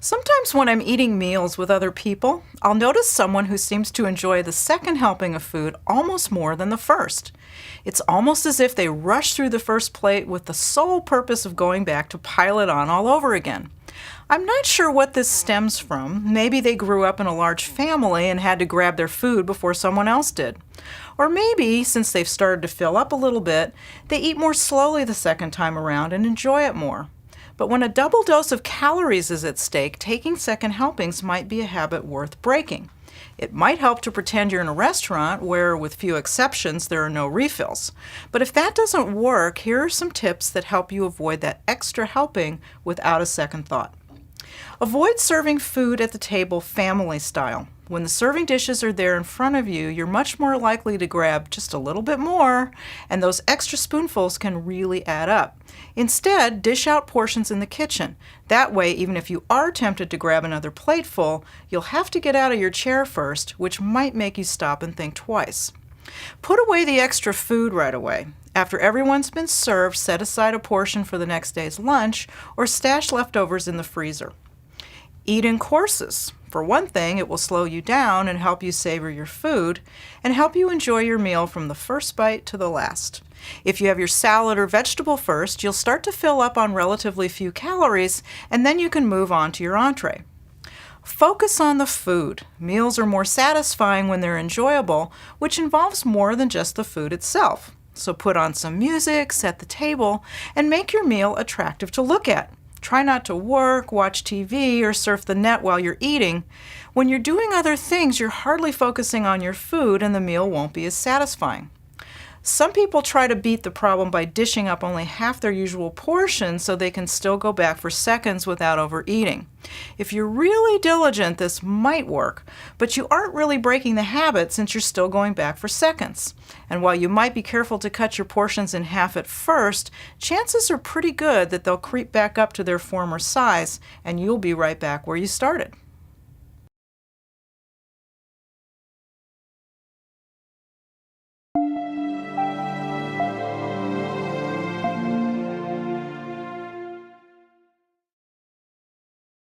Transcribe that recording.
Sometimes when I'm eating meals with other people, I'll notice someone who seems to enjoy the second helping of food almost more than the first. It's almost as if they rush through the first plate with the sole purpose of going back to pile it on all over again. I'm not sure what this stems from. Maybe they grew up in a large family and had to grab their food before someone else did. Or maybe, since they've started to fill up a little bit, they eat more slowly the second time around and enjoy it more. But when a double dose of calories is at stake, taking second helpings might be a habit worth breaking. It might help to pretend you're in a restaurant where, with few exceptions, there are no refills. But if that doesn't work, here are some tips that help you avoid that extra helping without a second thought. Avoid serving food at the table family style. When the serving dishes are there in front of you, you're much more likely to grab just a little bit more, and those extra spoonfuls can really add up. Instead, dish out portions in the kitchen. That way, even if you are tempted to grab another plateful, you'll have to get out of your chair first, which might make you stop and think twice. Put away the extra food right away. After everyone's been served, set aside a portion for the next day's lunch or stash leftovers in the freezer. Eat in courses. For one thing, it will slow you down and help you savor your food and help you enjoy your meal from the first bite to the last. If you have your salad or vegetable first, you'll start to fill up on relatively few calories, and then you can move on to your entree. Focus on the food. Meals are more satisfying when they're enjoyable, which involves more than just the food itself. So put on some music, set the table, and make your meal attractive to look at. Try not to work, watch TV, or surf the net while you're eating. When you're doing other things, you're hardly focusing on your food and the meal won't be as satisfying. Some people try to beat the problem by dishing up only half their usual portion so they can still go back for seconds without overeating. If you're really diligent, this might work, but you aren't really breaking the habit since you're still going back for seconds. And while you might be careful to cut your portions in half at first, chances are pretty good that they'll creep back up to their former size and you'll be right back where you started.